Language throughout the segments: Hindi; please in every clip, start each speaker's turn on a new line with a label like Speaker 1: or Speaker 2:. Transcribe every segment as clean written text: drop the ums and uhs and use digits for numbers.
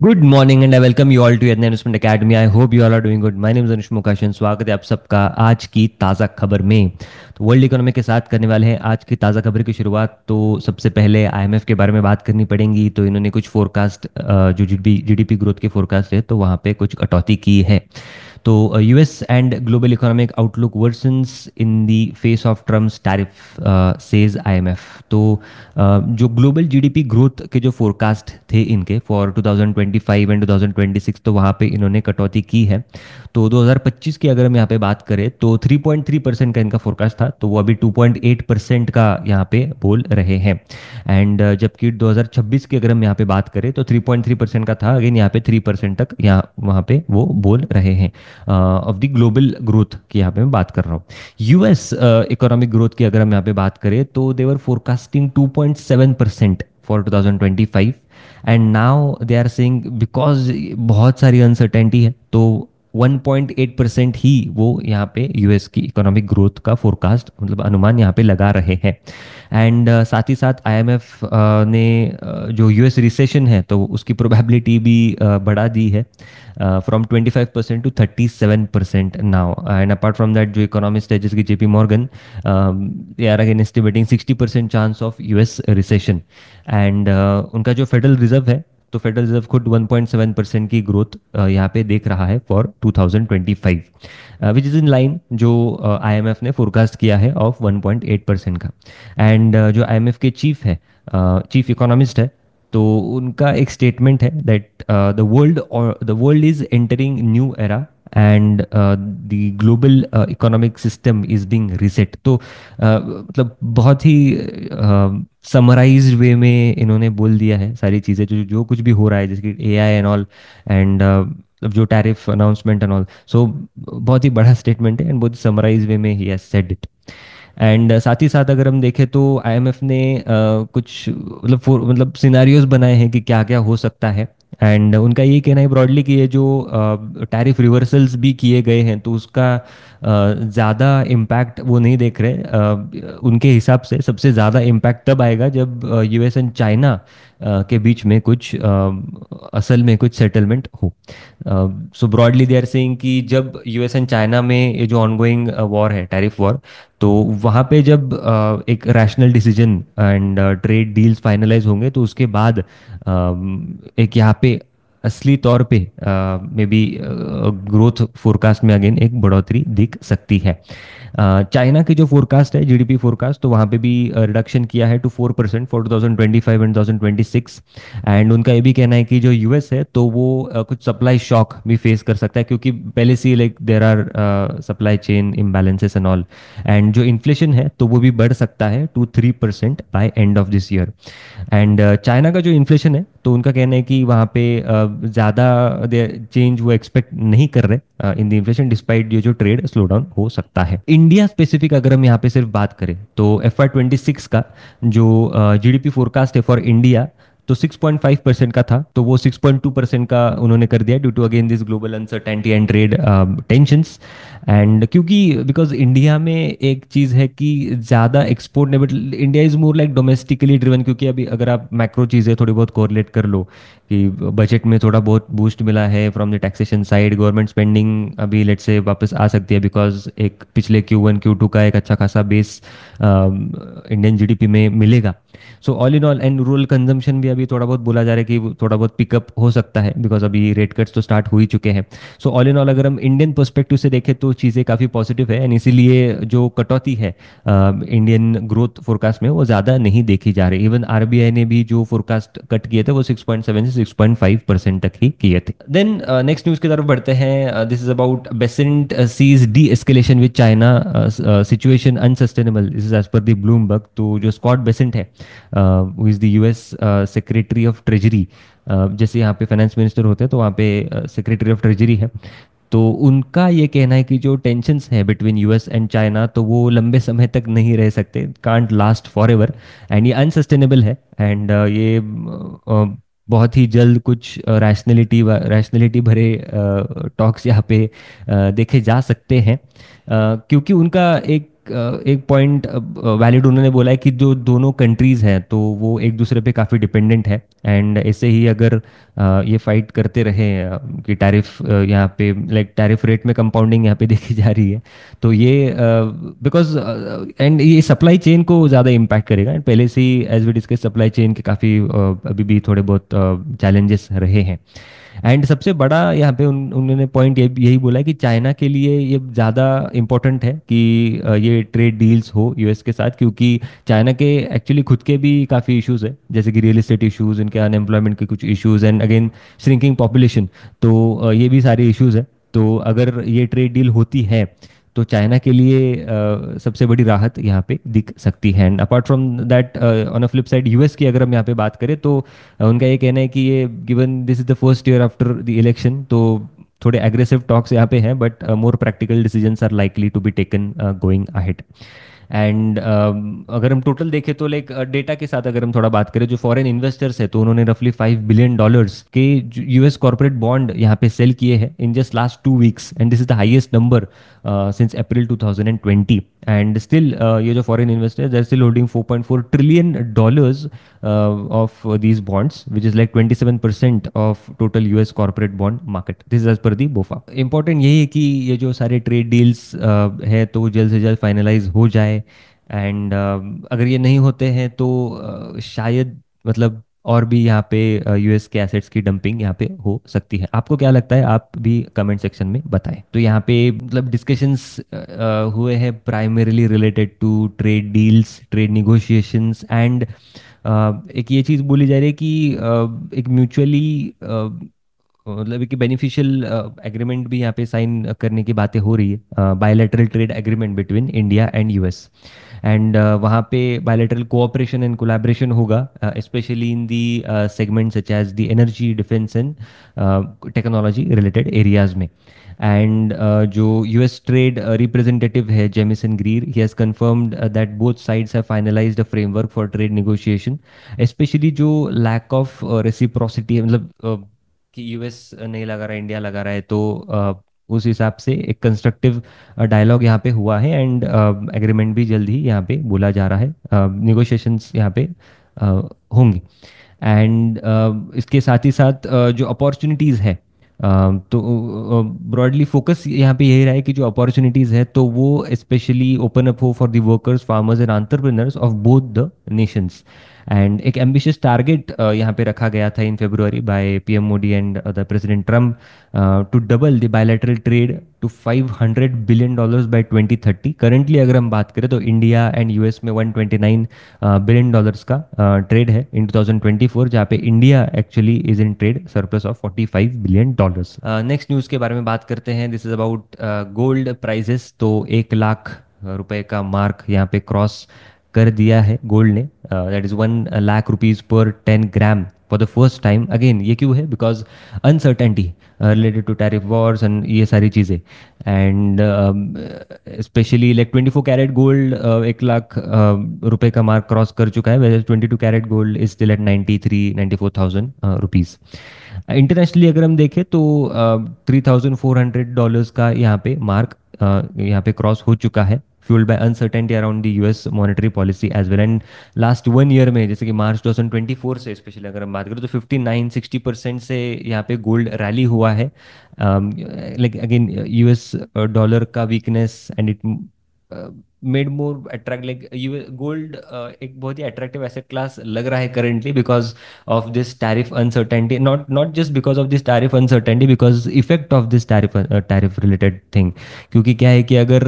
Speaker 1: Good morning and I welcome you all to Yatna investment academy. I hope you all are doing good. My name is Anush Mukashan. स्वागत है आप सबका आज की ताज़ा खबर में। तो वर्ल्ड इकोनॉमी के साथ करने वाले हैं आज की ताज़ा खबर की शुरुआत। तो सबसे पहले आईएमएफ के बारे में बात करनी पड़ेगी। तो इन्होंने कुछ फोरकास्ट जो जीडीपी ग्रोथ के फोरकास्ट है तो वहाँ पे कुछ कटौती की है। तो US and global economic outlook versions in the face of Trump's tariff, says IMF. तो जो ग्लोबल जीडीपी ग्रोथ के जो फोरकास्ट थे इनके फॉर 2025 एंड 2026, तो वहाँ पे इन्होंने कटौती की है। तो 2025 की अगर हम यहाँ पे बात करें तो 3.3% का इनका फोरकास्ट था, तो वो अभी 2.8% का यहाँ पे बोल रहे हैं। एंड जबकि 2026 की अगर हम यहाँ पे बात करें तो 3.3% का था, अगेन यहाँ पे 3% तक यहाँ वहाँ पे वो बोल रहे हैं ऑफ द ग्लोबल ग्रोथ की यहाँ पे मैं बात कर रहा हूँ। यूएस इकोनॉमिक ग्रोथ की अगर हम यहाँ पे बात करें तो they were forecasting 2.7% for 2025 and now they are saying because बहुत सारी अनसर्टेनिटी है तो 1.8% ही वो यहाँ पे यूएस की इकोनॉमिक ग्रोथ का फोरकास्ट मतलब अनुमान यहाँ पे लगा रहे हैं। एंड साथ ही साथ आईएमएफ ने जो यूएस रिसेशन है तो उसकी प्रोबेबिलिटी भी बढ़ा दी है from 25% to 37% now. And apart from that जो इकोनॉमिस्ट है जैसे कि JP Morgan, they are again estimating 60% chance of US recession. And उनका जो फेडरल रिजर्व है तो फेडरल रिजर्व खुद 1.7% की ग्रोथ यहाँ पे देख रहा है for 2025, which is in line जो आईएमएफ ने फोरकास्ट किया है ऑफ 1.8% का। एंड जो आईएमएफ के चीफ है, चीफ इकोनॉमिस्ट है, तो उनका एक स्टेटमेंट है that the world is entering new era and the global economic system is being reset. तो मतलब बहुत ही समराइज्ड वे में इन्होंने बोल दिया है सारी चीज़ें जो जो कुछ भी हो रहा है जैसे कि एआई एंड ऑल एंड जो टैरिफ अनाउंसमेंट एंड ऑल। सो बहुत ही बड़ा स्टेटमेंट है एंड बहुत समराइज वे में he has said it. And साथ ही साथ अगर हम देखें तो आईएमएफ ने कुछ मतलब सिनारियोज बनाए हैं कि क्या क्या हो सकता है। एंड उनका ये कहना है ब्रॉडली कि ये जो टैरिफ रिवर्सल्स भी किए गए हैं तो उसका ज़्यादा इम्पैक्ट वो नहीं देख रहे। उनके हिसाब से सबसे ज़्यादा इम्पैक्ट तब आएगा जब यूएस एंड चाइना के बीच में कुछ असल में कुछ सेटलमेंट हो। So broadly they are saying कि जब यूएस एंड चाइना में ये जो ऑनगोइंग वॉर है टैरिफ वॉर, तो वहाँ पे जब एक rational decision and trade deals finalise होंगे तो उसके बाद एक यहाँ पे असली तौर पे मे बी ग्रोथ फोरकास्ट में अगेन एक बढ़ोतरी दिख सकती है। चाइना की जो फोरकास्ट है जीडीपी फोरकास्ट तो वहाँ पे भी रिडक्शन किया है टू 4% फॉर 2025 एंड 2026। एंड उनका ये भी कहना है कि जो यूएस है तो वो कुछ सप्लाई शॉक भी फेस कर सकता है क्योंकि पहले से like there are supply chain imbalances and all. And जो इन्फ्लेशन है तो वो भी बढ़ सकता है to 3% by end of this year. And China का जो इन्फ्लेशन है तो उनका कहना है कि वहाँ पे ज़्यादा चेंज वो एक्सपेक्ट नहीं कर रहे इन द इन्फ्लेशन डिस्पाइट ये जो ट्रेड स्लो डाउन हो सकता है। इंडिया स्पेसिफिक अगर हम यहाँ पे सिर्फ बात करें तो FY26 का जो जीडीपी फोरकास्ट है फॉर इंडिया तो 6.5% का था, तो वो 6.2% का उन्होंने कर दिया due to again this global uncertainty and trade tensions. And क्योंकि बिकॉज इंडिया में एक चीज़ है कि ज़्यादा एक्सपोर्ट नहीं, but India is more like domestically driven. क्योंकि अभी अगर आप मैक्रो चीज़ें थोड़ी बहुत कोरिलेट कर लो कि बजट में थोड़ा बहुत बूस्ट मिला है from the taxation side, government spending अभी लेट से वापस आ सकती है बिकॉज एक पिछले Q1 Q2 का एक अच्छा खासा बेस इंडियन जीडीपी में मिलेगा। So all in all and rural consumption भी अभी थोड़ा बहुत बोला जा रहा है कि वो थोड़ा बहुत पिकअप हो सकता है बिकॉज अभी रेट कट्स तो स्टार्ट हो ही चुके हैं। सो ऑल इन ऑल अगर हम इंडियन पर्सपेक्टिव से देखें तो चीज़ें काफ़ी पॉजिटिव है एंड इसीलिए जो कटौती है इंडियन ग्रोथ फोरकास्ट में वो ज़्यादा नहीं देखी जा रही। इवन आरबीआई ने भी जो फोरकास्ट कट किए थे वो 6.7 से 6.5% तक ही किए थे। देन नेक्स्ट न्यूज़ की तरफ बढ़ते हैं। This is about Bessent sees de-escalation with China situation unsustainable, this is as per the Bloomberg. तो जो स्कॉट बेसेंट है who is the US secretary of treasury, जैसे यहाँ पे फाइनेंस मिनिस्टर होते हैं तो वहाँ पे सेक्रेटरी ऑफ ट्रेजरी है। तो उनका ये कहना है कि जो टेंशन्स है बिटवीन यूएस एंड चाइना तो वो लंबे समय तक नहीं रह सकते, can't last for ever and ये अनसस्टेनेबल है। एंड ये बहुत ही जल्द कुछ रैशनलिटी भरे टॉक्स यहाँ पे देखे जा सकते हैं। क्योंकि उनका एक एक पॉइंट वैलिड उन्होंने बोला है कि जो दोनों कंट्रीज़ हैं तो वो एक दूसरे पे काफ़ी डिपेंडेंट है। एंड ऐसे ही अगर ये फाइट करते रहे कि टैरिफ यहाँ पे लाइक टैरिफ रेट में कंपाउंडिंग यहाँ पे देखी जा रही है, तो ये बिकॉज एंड ये सप्लाई चेन को ज़्यादा इम्पैक्ट करेगा। एंड पहले से ही as we discuss supply chain के काफ़ी अभी भी थोड़े बहुत चैलेंजेस रहे हैं। एंड सबसे बड़ा यहाँ पे उन्होंने पॉइंट यही बोला है कि चाइना के लिए ये ज़्यादा इम्पोर्टेंट है कि ये ट्रेड डील्स हो यूएस के साथ, क्योंकि चाइना के एक्चुअली खुद के भी काफ़ी इश्यूज है, जैसे कि रियल एस्टेट इश्यूज, इनके अनएम्प्लॉयमेंट के कुछ issues and again shrinking population. तो ये भी सारे इश्यूज है। तो अगर ये ट्रेड डील होती है तो चाइना के लिए सबसे बड़ी राहत यहाँ पे दिख सकती है। And apart from that on a flip side US की अगर हम यहाँ पे बात करें तो उनका ये कहना है कि ये given this is the first year after the election, तो थोड़े एग्रेसिव टॉक्स यहाँ पे हैं, but more practical decisions are likely to be taken going ahead. And अगर हम टोटल देखें तो लाइक डेटा के साथ अगर हम थोड़ा बात करें, जो फॉरेन इन्वेस्टर्स है तो उन्होंने रफली $5 बिलियन के यूएस कॉर्पोरेट बॉन्ड यहाँ पे सेल किए हैं in just last 2 weeks, and this is the highest number since April 2020। And still ये जो foreign investors they are still holding $4.4 trillion of these bonds, which is like 27% of total US corporate bond market. This is as per the बोफा। Important यही है कि ये जो सारे ट्रेड डील्स है तो वो जल्द से जल्द फाइनलाइज हो जाए। एंड अगर ये नहीं होते हैं तो शायद मतलब और भी यहाँ पे यूएस के एसेट्स की डंपिंग यहाँ पे हो सकती है। आपको क्या लगता है, आप भी कमेंट सेक्शन में बताएं। तो यहाँ पे मतलब डिस्कशंस हुए हैं primarily related to trade deals, trade negotiations and एक ये चीज़ बोली जा रही है कि एक म्यूचुअली मतलब एक बेनिफिशियल एग्रीमेंट भी यहाँ पे साइन करने की बातें हो रही है, bilateral trade agreement between India and US. And वहाँ पे बायलैटरल कोऑपरेशन एंड कोलैबोरेशन होगा, specially in the segment such as the energy, defence and technology related areas में। एंड जो यूएस ट्रेड रिप्रेजेंटेटिव है Jamieson Greer, he has confirmed that both sides have finalised a framework for trade negotiation. Specially जो लैक ऑफ रेसिप्रोसिटी है, मतलब कि यूएस नहीं लगा रहा है, इंडिया लगा रहा है, तो उस हिसाब से एक कंस्ट्रक्टिव डायलॉग यहाँ पे हुआ है। एंड एग्रीमेंट भी जल्द ही यहाँ पे बोला जा रहा है, निगोशिएशंस यहाँ पे अ, होंगी। एंड इसके साथ ही साथ जो अपॉर्चुनिटीज़ है, तो ब्रॉडली फोकस यहाँ पे यही रहा है कि जो अपॉर्चुनिटीज़ है तो वो स्पेशली ओपन अप हो for the workers, farmers and entrepreneurs of both the nations. And एक एम्बिशियस टारगेट यहाँ पे रखा गया था in February by PM Modi and the president Trump to double the bilateral trade to $500 billion by 2030। Currently अगर हम बात करें तो इंडिया एंड यूएस में $129 बिलियन का ट्रेड है इन 2024, जहाँ पे India actually is in trade surplus of $45 billion. Next news के बारे में बात करते हैं। This is about gold prices. तो 1 लाख रुपए का मार्क यहाँ पे क्रॉस कर दिया है गोल्ड ने, दैट इज 1 लाख रुपीज पर 10 gram for the first time. Again ये क्यों है, because uncertainty related to tariff wars and ये सारी चीज़ें। And specially like 24 carat gold 1 lakh रुपए का मार्क क्रॉस कर चुका है, वैसे 22 carat gold is still at 93-94 thousand rupees. Internationally अगर हम देखें तो $3,400 का यहाँ पे मार्क यहाँ पे क्रॉस हो चुका है, fueled by uncertainty around the US monetary policy as well। And last 1 year में जैसे कि मार्च 2024 से स्पेशली अगर हम बात करें तो 59-60% से यहाँ पे गोल्ड रैली हुआ है। लाइक अगेन यूएस डॉलर का weakness and it made more attract like you gold एक बहुत ही अट्रैक्टिव एसेट क्लास लग रहा है currently because of this tariff uncertainty, not not just because of this tariff uncertainty, because effect of this tariff related thing. क्योंकि क्या है कि अगर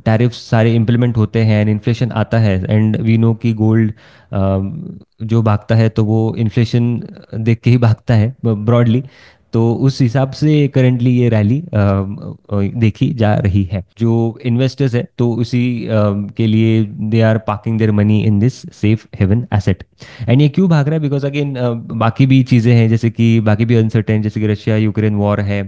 Speaker 1: टैरिफ सारे इम्प्लीमेंट होते हैं एंड इन्फ्लेशन आता है, एंड वी नो कि गोल्ड जो भागता है तो वो इन्फ्लेशन देख के ही भागता है ब्रॉडली। तो उस हिसाब से करेंटली ये रैली देखी जा रही है। जो इन्वेस्टर्स है तो उसी के लिए they are parking their money in this safe haven asset. And ये क्यों भाग रहा है, बिकॉज अगेन बाकी भी चीज़ें हैं, जैसे कि बाकी भी अनसर्टेन, जैसे कि रशिया यूक्रेन वॉर है,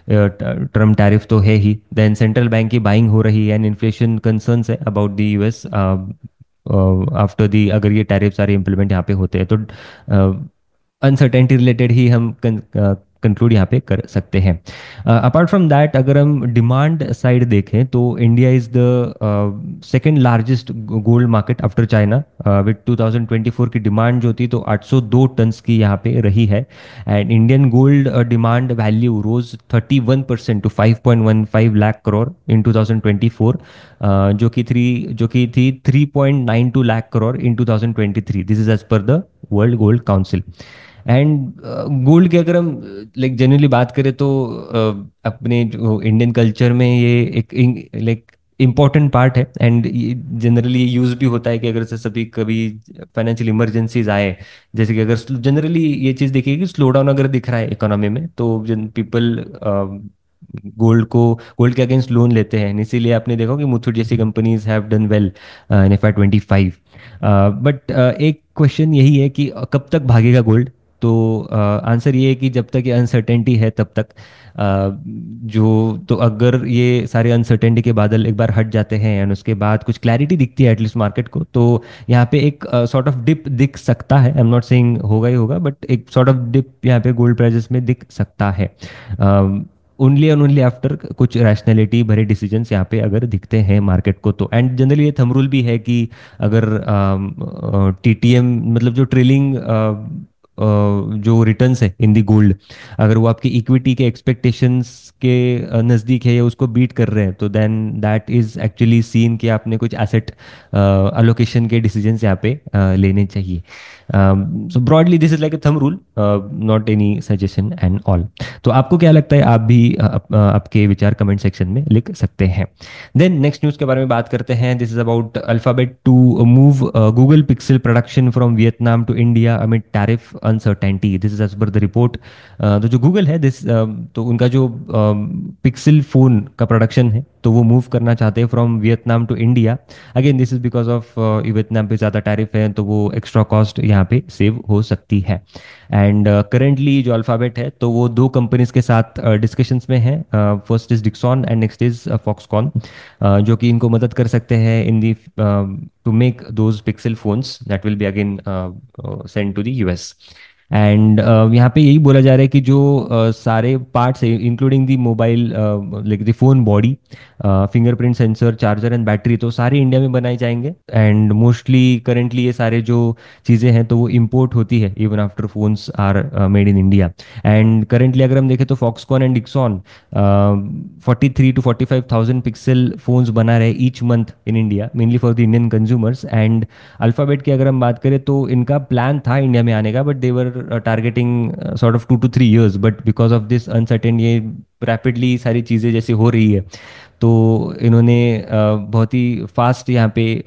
Speaker 1: ट्रम्प टैरिफ तो है ही, देन सेंट्रल बैंक की बाइंग हो रही है एंड इन्फ्लेशन कंसर्न्स है about the US after the, अगर ये टैरिफ सारे इम्प्लीमेंट यहाँ पे होते हैं तो अनसर्टेनिटी रिलेटेड ही हम कंक्लूड यहाँ पे कर सकते हैं। अपार्ट फ्रॉम दैट अगर हम डिमांड साइड देखें तो India is the second largest gold market after China, with 2024 की डिमांड जो थी तो 802 टन्स की यहाँ पे रही है। And Indian gold demand value rose 31% to 5.15 lakh crore in 2024, जो कि थी 3.92 lakh crore in 2023। This is as per the World Gold Council. And gold की अगर हम लाइक जनरली बात करें तो अपने जो इंडियन कल्चर में ये एक लाइक इम्पॉर्टेंट पार्ट है। एंड जनरली यूज भी होता है कि अगर से सभी कभी फाइनेंशियल इमरजेंसीज आए, जैसे कि अगर जनरली ये चीज़ देखिए कि स्लो डाउन अगर दिख रहा है इकोनॉमी में तो जन पीपल गोल्ड के अगेंस्ट लोन लेते हैं। इसीलिए आपने देखा कि मुथूट जैसी companies have done well in FY 25। But एक क्वेश्चन यही है कि कब तक भागेगा गोल्ड। तो आंसर ये है कि जब तक ये अनसर्टेनिटी है तब तक। जो तो अगर ये सारे अनसर्टेनिटी के बादल एक बार हट जाते हैं एंड उसके बाद कुछ क्लैरिटी दिखती है एटलीस्ट मार्केट को, तो यहाँ पे एक सॉर्ट ऑफ डिप दिख सकता है। आई एम नॉट सेइंग होगा ही होगा, बट एक सॉर्ट ऑफ डिप यहाँ पे गोल्ड प्राइजेस में दिख सकता है। ओनली एंड ओनली आफ्टर कुछ रैशनैलिटी भरे डिसीजंस यहाँ पे अगर दिखते हैं मार्केट को तो। एंड जनरली ये थंब रूल भी है कि अगर TTM मतलब जो ट्रेलिंग जो रिटर्न्स है इन दी गोल्ड, अगर वो आपकी इक्विटी के एक्सपेक्टेशंस के नज़दीक है या उसको बीट कर रहे हैं तो then that is actually seen कि आपने कुछ एसेट अलोकेशन के डिसीजंस यहाँ पे लेने चाहिए। So broadly this is like a thumb rule, not any suggestion and all. तो आपको क्या लगता है, आप भी आपके विचार कमेंट सेक्शन में लिख सकते हैं। देन नेक्स्ट न्यूज़ के बारे में बात करते हैं। This is about Alphabet to move Google Pixel production from Vietnam to India amid tariff uncertainty. This is as per the report. तो जो गूगल है दिस तो उनका जो पिक्सल फोन का प्रोडक्शन है तो वो मूव करना चाहते हैं from Vietnam to India. Again this is because of Vietnam पे ज़्यादा टैरिफ है तो वो एक्स्ट्रा कॉस्ट यहाँ पे सेव हो सकती है। एंड करेंटली जो अल्फ़ाबेट है तो वो दो कंपनीज के साथ डिस्कशंस में है। First is Dixon and next is Foxconn, जो कि इनको मदद कर सकते हैं in the to make those Pixel phones that will be again send to the US। एंड यहाँ पे यही बोला जा रहा है कि जो सारे पार्ट्स है including the mobile like the phone body, fingerprint sensor, charger and battery, तो सारे इंडिया में बनाए जाएंगे। एंड मोस्टली करेंटली ये सारे जो चीज़ें हैं तो वो इम्पोर्ट होती है even after phones are made in India. And currently अगर हम देखें तो Foxconn and Dixon 43 to 45 thousand Pixel phones बना रहे each month in India, mainly for the Indian consumers. And Alphabet की अगर हम बात करें तो इनका प्लान था इंडिया में आने का, but they were targeting sort of 2 to 3 years, but because of this uncertain ये रैपिडली सारी चीज़ें जैसे हो रही है तो इन्होंने बहुत ही फास्ट यहाँ पे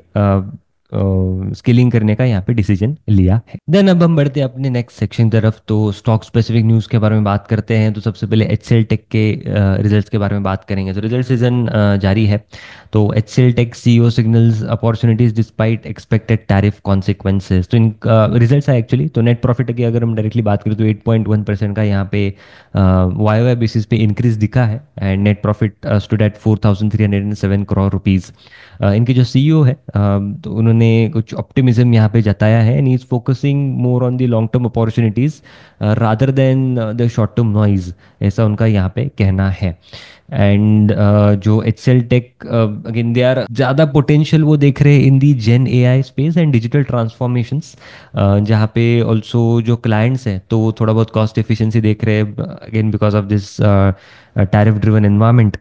Speaker 1: स्केलिंग करने का यहाँ पे डिसीजन लिया है। देन अब हम बढ़ते हैं अपने नेक्स्ट सेक्शन की तरफ। तो स्टॉक स्पेसिफिक न्यूज़ के बारे में बात करते हैं। तो सबसे पहले HCL टेक के रिजल्ट्स के बारे में बात करेंगे। तो रिजल्ट सीजन जारी है तो HCL tech CEO signals opportunities despite expected tariff consequences. तो इनका रिजल्ट्स है एक्चुअली। तो नेट प्रॉफिट की अगर हम डायरेक्टली बात करें तो 8.1% का यहाँ पे YoY बेसिस पे इंक्रीज दिखा है। And net profit stood at 4,307 crore rupees. इनके जो CEO है तो उन्होंने कुछ ऑप्टिमिज्म यहाँ पे जताया है and he is focusing more on the long term opportunities rather than the short term noise, ऐसा उनका यहाँ पे कहना है। एंड जो HCL tech again they are ज़्यादा पोटेंशियल वो देख रहे हैं in the gen AI space and digital transformations, जहाँ पे ऑल्सो जो क्लाइंट्स हैं तो वो थोड़ा बहुत कॉस्ट एफिशिएंसी देख रहे हैं again because of this tariff driven environment.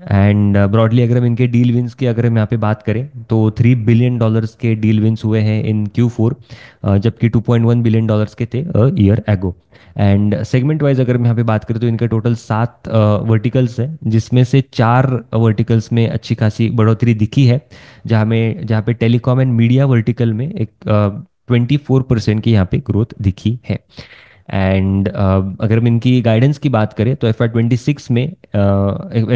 Speaker 1: And broadly अगर हम इनके डील विंस की अगर हम यहाँ पे बात करें तो $3 बिलियन के डील विंस हुए हैं इन Q4, जबकि $2.1 बिलियन के थे year ago. And segment wise अगर हम यहाँ पे बात करें तो इनके टोटल 7 वर्टिकल्स हैं, जिसमें से 4 वर्टिकल्स में अच्छी खासी बढ़ोतरी दिखी है, जहाँ पे टेलीकॉम एंड मीडिया वर्टिकल में एक 24% की यहाँ पे ग्रोथ दिखी है। एंड अगर हम इनकी गाइडेंस की बात करें तो FY 26 में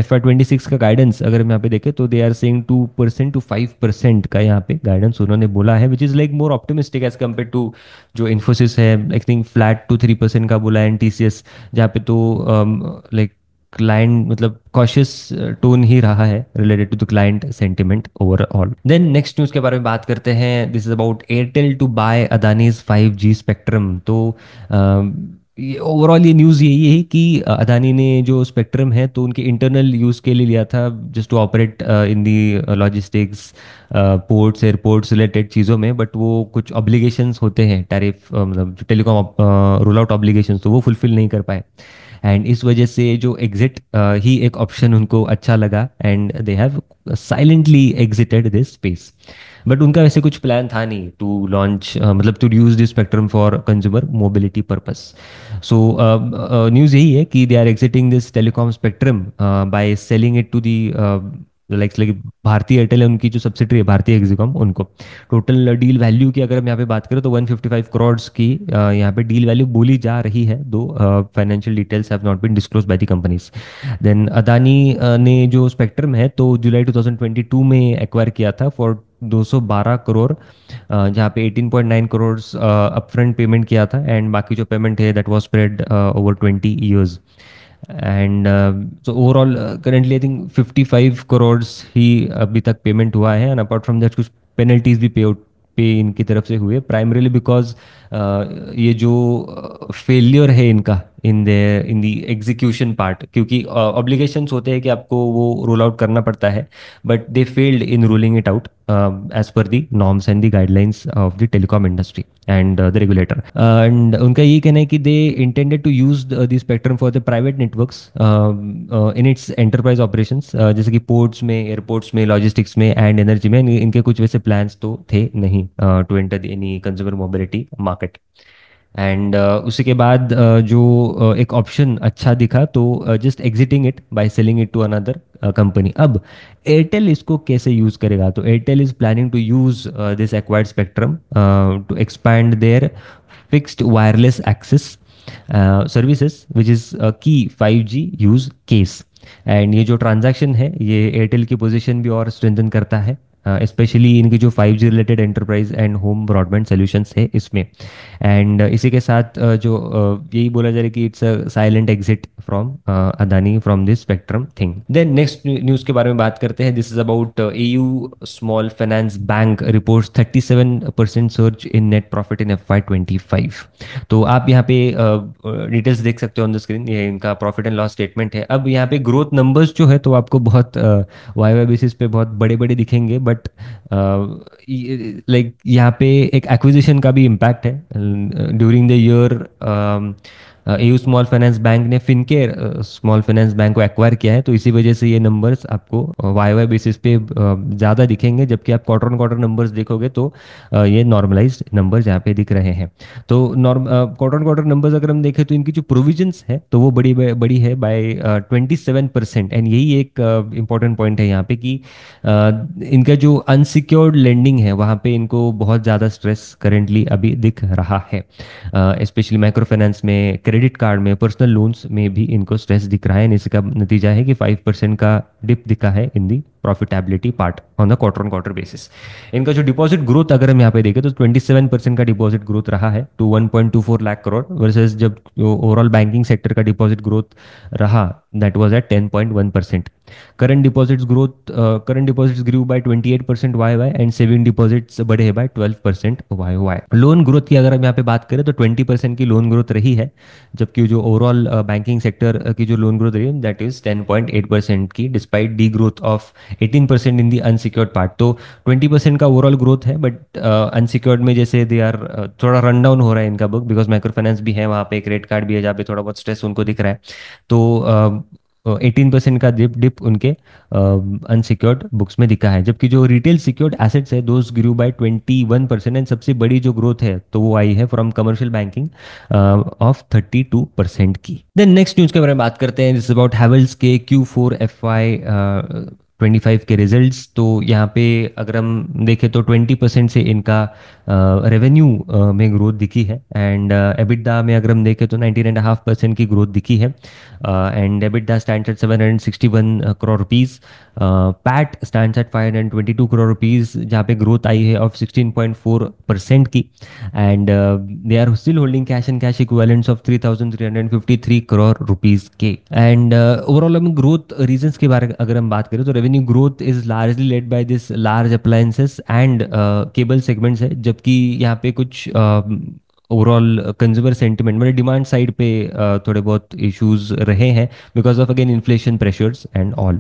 Speaker 1: FY 26 का गाइडेंस अगर हम यहाँ पे देखें तो दे आर सेइंग 2% to 5% का यहाँ पे गाइडेंस उन्होंने बोला है, which is like more optimistic as compare to जो इन्फोसिस है आई थिंक फ्लैट टू 3% का बोला है, एंड TCS जहाँ पे तो लाइक क्लाइंट मतलब कॉशियस टोन ही रहा है related to the client sentiment overall. Then next news के बारे में बात करते हैं। This is about Airtel to buy Adani's 5G spectrum. तो ये ओवरऑल ये न्यूज़ यही है कि अदानी ने जो स्पेक्ट्रम है तो उनके इंटरनल यूज़ के लिए लिया था, just to operate in the logistics, ports airports related चीज़ों में। बट वो कुछ ऑब्लिगेशंस होते हैं, टैरिफ मतलब जो टेलीकॉम रोल आउट ऑब्लिगेशंस, तो वो फुलफिल नहीं कर पाए। एंड इस वजह से जो एग्जिट ही एक ऑप्शन उनको अच्छा लगा, and they have silently exited this space. But उनका वैसे कुछ प्लान था नहीं टू लॉन्च, मतलब to use this spectrum for consumer mobility purpose. So news यही है कि they are exiting this telecom spectrum by selling it to the like Bhartiya Airtel है उनकी जो सब्सिडरी है भारतीय एक्सिकॉम उनको। टोटल डील वैल्यू की अगर हम यहाँ पे बात करें तो 155 करोड़ की यहाँ पे डील वैल्यू बोली जा रही है, though financial details have not been disclosed by the companies. Then Adani ने जो स्पेक्ट्रम है तो जुलाई 2022 में एक्वायर किया था फॉर 212 करोड़, जहाँ पे 18.9 करोड़ अपफ्रंट पेमेंट किया था, एंड बाकी जो पेमेंट है that was spread over 20 years. And so overall currently I think 55 crore ही अभी तक पेमेंट हुआ है, एंड अपार्ट फ्रॉम दैट कुछ पेनल्टीज भी पे आउट पे इनकी तरफ से हुए, प्राइमरीली बिकॉज ये जो फेलियर है इनका इन दी एग्जीक्यूशन पार्ट, क्योंकि ऑब्लिगेशंस होते हैं कि आपको वो रोल आउट करना पड़ता है, but they failed in ruling it out as per the norms and the guidelines of the telecom industry and the regulator. And उनका ये कहना है कि they intended to use the spectrum for the private networks in its enterprise operations, जैसे कि पोर्ट्स में, एयरपोर्ट्स में, लॉजिस्टिक्स में एंड एनर्जी में। इनके कुछ वैसे प्लान्स तो थे नहीं to enter any consumer mobility market. And उसी के बाद जो एक ऑप्शन अच्छा दिखा तो just exiting it by selling it to another company. अब एयरटेल इसको कैसे यूज करेगा, तो Airtel is planning to use this acquired spectrum to expand their fixed wireless access services which is key 5G use case. And ये जो ट्रांजैक्शन है ये एयरटेल की पोजीशन भी और स्ट्रेंथन करता है, स्पेशली इनकी जो 5G related enterprise and home broadband solutions है इसमें। एंड इसी के साथ जो यही बोला जा रहा है कि it's a silent exit from Adani from this spectrum thing. Then next news के बारे में बात करते हैं। This is about AU small finance bank reports 37% surge in net profit in FY 2025। तो आप यहाँ पे डिटेल्स देख सकते हो ऑन द स्क्रीन, ये इनका प्रॉफिट एंड लॉस स्टेटमेंट है। अब यहाँ पे ग्रोथ नंबर्स जो है तो आपको बहुत वाई वाई बेसिस पे बहुत बड़े बड़े दिखेंगे, बट लाइक यहाँ पे एक एक्विजिशन का भी इम्पैक्ट है during the year. AU small finance bank ने फिनकेयर स्मॉल फाइनेंस बैंक को एक्वायर किया है, तो इसी वजह से ये नंबर्स आपको वाई वाई बेसिस पे ज़्यादा दिखेंगे, जबकि आप क्वार्टर ऑन क्वार्टर नंबर्स देखोगे तो ये नॉर्मलाइज्ड नंबर्स यहाँ पे दिख रहे हैं। तो क्वार्टर ऑन क्वार्टर नंबर्स अगर हम देखें तो इनकी जो प्रोविजंस है तो वो बड़ी बड़ी है बाय 27%। एंड यही एक इंपॉर्टेंट पॉइंट है यहाँ पे कि इनका जो अनसिक्योर्ड लेंडिंग है वहाँ पे इनको बहुत ज़्यादा स्ट्रेस करेंटली अभी दिख रहा है, स्पेशली माइक्रो फाइनेंस में, क्रेडिट कार्ड में, पर्सनल लोन्स में भी इनको स्ट्रेस दिख रहा है। एंड इसका नतीजा है कि 5% का डिप दिखा है in the profitability part on the quarter on quarter basis. इनका जो डिपॉजिट ग्रोथ अगर हम यहाँ पे देखें तो 27% का डिपॉजिट ग्रोथ रहा है टू 1.24 लाख करोड़, वर्सेस जब ओवरऑल बैंकिंग सेक्टर का डिपॉजिट ग्रोथ रहा that was at 10.1%। Current deposits grew by 28% Y Y, and saving deposits बढ़े हैं by 12% Y Y. Loan growth की अगर हम यहाँ पे बात करें तो 20% की लोन ग्रोथ रही है, जबकि जो ओवरऑल बैंकिंग सेक्टर की जो लोन ग्रोथ रही है दैट इज 10.8% की, despite D growth of 18% in the unsecured part. तो 20% का ओवरऑल ग्रोथ है, बट अनसिक्योर्ड में जैसे दे आर थोड़ा रन डाउन हो रहा है इनका बुक, बिकॉज माइक्रो फाइनेंस भी है वहाँ पे, क्रेडिट कार्ड भी है जहाँ पे थोड़ा बहुत स्ट्रेस उनको दिख रहा है। तो 18% का डिप उनके अनसिक्योर्ड बुक्स में दिखा है, जबकि जो रिटेल सिक्योर्ड एसेट्स है दोज ग्रू बाय 21%। एंड सबसे बड़ी जो ग्रोथ है तो वो आई है फ्रॉम कमर्शियल बैंकिंग ऑफ 32% की। देन नेक्स्ट न्यूज़ के बारे में बात करते हैं। दिस अबाउट हैवेल्स के Q4 FY 25 के रिजल्ट्स। तो यहाँ पे अगर हम देखें तो 20% से इनका रेवेन्यू में ग्रोथ दिखी है, एंड एबिटडा में अगर हम देखें तो 19.5% की ग्रोथ दिखी है, and EBITDA stands at 761 crore rupees. PAT stands at 522 crore rupees, जहाँ पे ग्रोथ आई है ऑफ 16.4% की, and they are still holding cash and cash equivalents of 3,353 crore rupees के। एंड ओवरऑल हम ग्रोथ रीजंस के बारे में अगर हम बात करें तो revenue growth is largely led by this large appliances and cable segments है, जबकि यहाँ पे कुछ ओवरऑल कंज्यूमर सेंटिमेंट मतलब डिमांड साइड पे थोड़े बहुत इश्यूज रहे हैं because of again inflation pressures and all.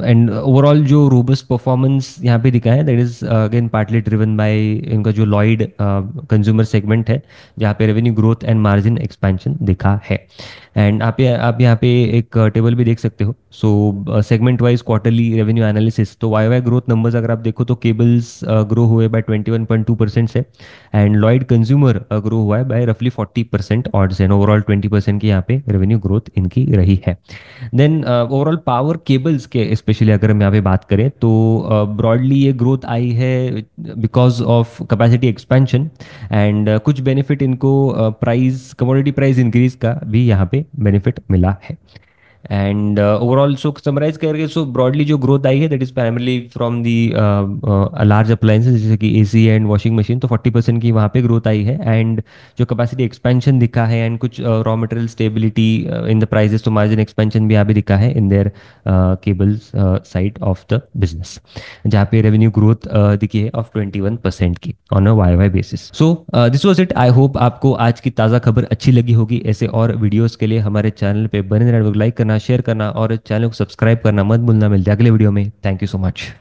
Speaker 1: And overall जो रोबस्ट परफॉर्मेंस यहाँ पे दिखा है that is again partly driven by इनका जो लॉयड कंज्यूमर सेगमेंट है, जहाँ पे revenue growth and margin expansion दिखा है। एंड आप यहाँ पे एक टेबल भी देख सकते हो। So segment wise quarterly revenue analysis, तो वाई वाई ग्रोथ नंबर्स अगर आप देखो तो केबल्स ग्रो हुए बाय 21.2% से, एंड लॉयड कंज्यूमर ग्रो हुआ है बाय रफली 40% ऑड्स, एंड ओवरऑल 20% की यहाँ पे रेवेन्यू ग्रोथ इनकी रही है। देन ओवरऑल पावर केबल्स के स्पेशली अगर हम यहाँ पे बात करें तो ब्रॉडली ये ग्रोथ आई है because of capacity expansion, and कुछ बेनिफिट इनको प्राइस कमोडिटी प्राइस इंक्रीज का भी यहाँ पे बेनिफिट मिला है। एंड ओवरऑल सो समराइज करके सो ब्रॉडली जो ग्रोथ आई है that is primarily from the large appliances जैसे कि एसी एंड वॉशिंग मशीन, तो 40% की वहाँ पे ग्रोथ आई है। एंड जो कैपेसिटी एक्सपेंशन दिखा है एंड कुछ raw material stability in the prices, तो मार्जिन एक्सपेंशन भी यहाँ पे दिखा है in their cables side of the business, जहाँ पे रेवेन्यू ग्रोथ दिखी है ऑफ 21% की on a Y Y basis. So this was it. I hope आपको आज की ताज़ा खबर अच्छी लगी होगी। ऐसे और वीडियोस के लिए हमारे चैनल पे बने रहना, लाइक करना, शेयर करना और चैनल को सब्सक्राइब करना मत भूलना। मिलते हैं अगले वीडियो में। Thank you so much.